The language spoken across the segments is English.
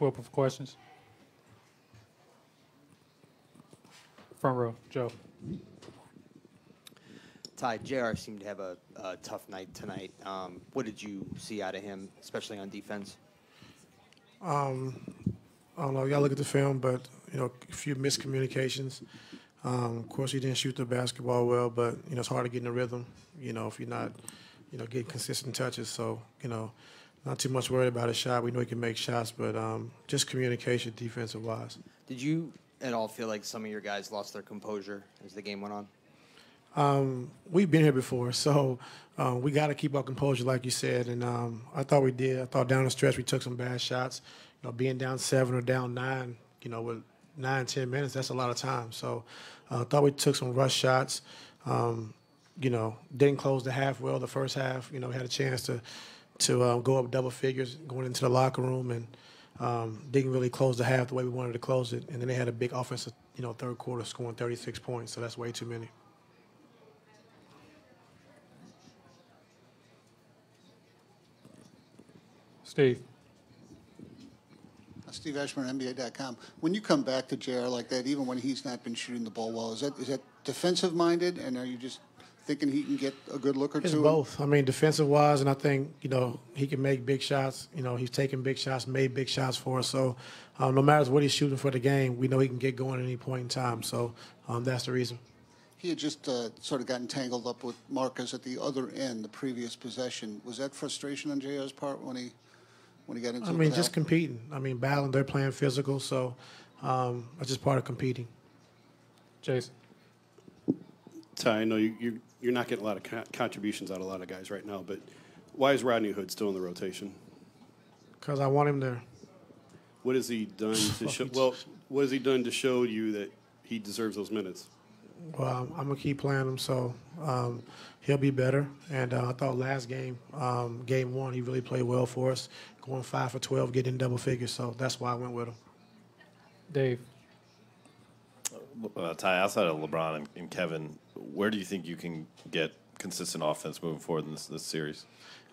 Open for questions. Front row, Joe. Ty, JR seemed to have a tough night tonight. What did you see out of him, especially on defense? I don't know. You gotta look at the film, but a few miscommunications. Of course, he didn't shoot the basketball well, but it's hard to get in the rhythm. If you're not, getting consistent touches. So not too much worried about his shot. We know he can make shots, but just communication, defensive wise. Did you at all feel like some of your guys lost their composure as the game went on? We've been here before, so we got to keep our composure, like you said, and I thought we did. I thought down the stretch we took some bad shots. Being down 7 or down 9, with 9, 10 minutes, that's a lot of time. So I thought we took some rush shots. Didn't close the half well the first half. We had a chance to go up double figures going into the locker room and didn't really close the half the way we wanted to close it. And then they had a big offensive, third quarter scoring 36 points, so that's way too many. Steve. Steve Ashburn, NBA.com. When you come back to JR like that, even when he's not been shooting the ball well, is that defensive minded, and are you just thinking he can get a good look or It's two? both. I mean, defensive wise, and I think he can make big shots. He's taken big shots, made big shots for us. So no matter what he's shooting for the game, we know he can get going at any point in time. So that's the reason. He had just sort of gotten tangled up with Marcus at the other end, the previous possession. Was that frustration on JR's part when he got into it? I mean, just competing. I mean, battling. They're playing physical, so that's just part of competing. Jason. Ty, I know you're not getting a lot of contributions out of a lot of guys right now, but why is Rodney Hood still in the rotation? Because I want him there. What has he done to show? Well, what has he done to show you that he deserves those minutes? Well, I'm gonna keep playing him, so he'll be better. And I thought last game, game 1, he really played well for us, going 5 for 12, getting double figures. So that's why I went with him. Dave. Ty, outside of LeBron and Kevin, where do you think you can get consistent offense moving forward in this series?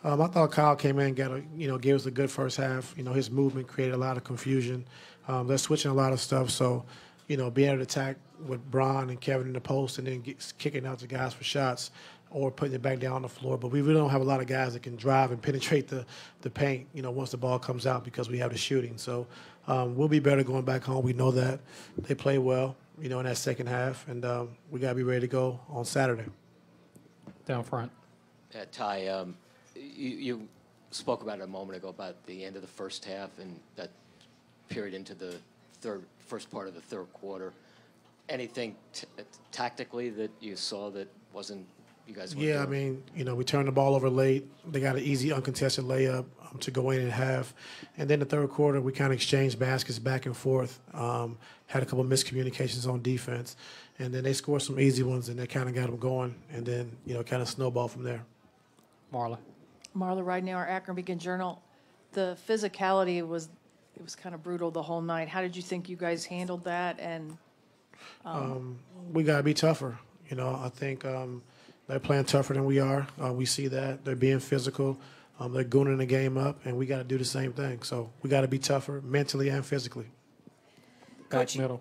I thought Kyle came in and gave us a good first half. His movement created a lot of confusion. They're switching a lot of stuff, so being able to attack with Bron and Kevin in the post and then kicking out the guys for shots or putting it back down on the floor. But we really don't have a lot of guys that can drive and penetrate the paint, once the ball comes out because we have the shooting. So we'll be better going back home. We know that. They play well, in that second half, and we got to be ready to go on Saturday. Down front. Ty, you spoke about it a moment ago about the end of the first half and that period into the first part of the third quarter. Anything tactically that you saw that wasn't you guys? Yeah, I mean, we turned the ball over late. They got an easy uncontested layup to go in and half, and then the third quarter we kind of exchanged baskets back and forth. Had a couple of miscommunications on defense, and then they scored some easy ones, and they kind of got them going, and then kind of snowball from there. Marla. Marla Ridenour, Akron Beacon Journal. The physicality was kind of brutal the whole night. How did you think you guys handled that? And we got to be tougher. I think they're playing tougher than we are. We see that. They're being physical. They're gooning the game up, and we got to do the same thing. So we got to be tougher mentally and physically. Back middle.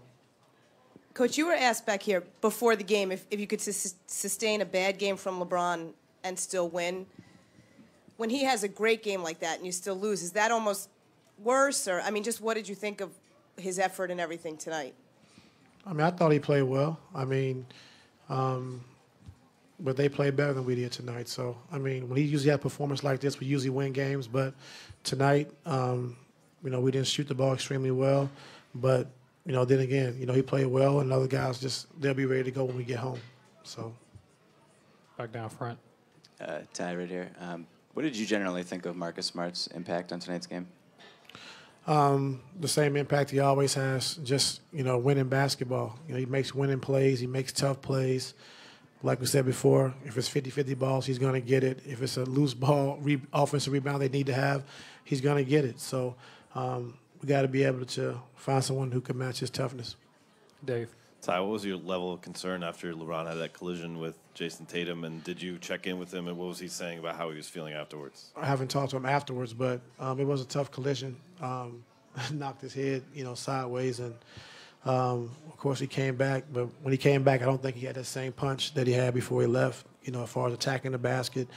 Coach, you were asked back here before the game if you could sustain a bad game from LeBron and still win. When he has a great game like that and you still lose, is that almost worse? Or, just what did you think of his effort and everything tonight? I thought he played well. But they played better than we did tonight. So, when he usually has a performance like this, we usually win games. But tonight, we didn't shoot the ball extremely well. But, then again, he played well, and other guys they'll be ready to go when we get home. So, back down front. Ty, right here. What did you generally think of Marcus Smart's impact on tonight's game? The same impact he always has, just, winning basketball. He makes winning plays. He makes tough plays. Like we said before, if it's 50-50 balls, he's going to get it. If it's a loose ball, offensive rebound they need to have, he's going to get it. So we got to be able to find someone who can match his toughness. Dave. Ty, what was your level of concern after LeBron had that collision with Jason Tatum, and did you check in with him, and what was he saying about how he was feeling afterwards? I haven't talked to him afterwards, but it was a tough collision. knocked his head, sideways. And, of course, he came back. But when he came back, I don't think he had that same punch that he had before he left, as far as attacking the basket,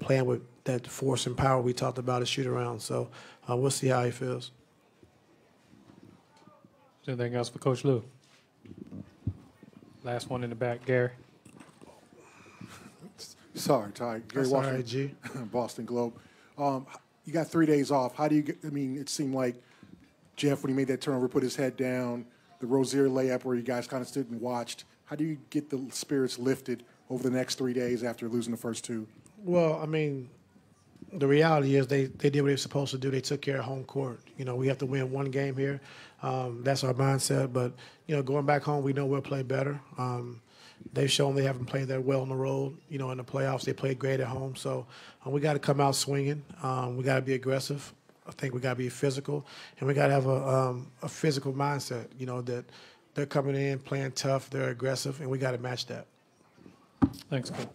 playing with that force and power we talked about at shoot-around. So we'll see how he feels. Anything else for Coach Lue? Last one in the back, Gary. Sorry, Ty. Gary That's all Washington, right, G. Boston Globe. You got 3 days off. How do you get, it seemed like Jeff, when he made that turnover, put his head down, the Rozier layup where you guys kind of stood and watched. How do you get the spirits lifted over the next 3 days after losing the first two? Well, the reality is they did what they were supposed to do. They took care of home court. We have to win one game here. That's our mindset. But, going back home, we know we'll play better. They've shown they haven't played that well on the road. In the playoffs, they played great at home. So we got to come out swinging. We got to be aggressive. I think we got to be physical. And we got to have a physical mindset, that they're coming in, playing tough, they're aggressive, and we got to match that. Thanks, Coach.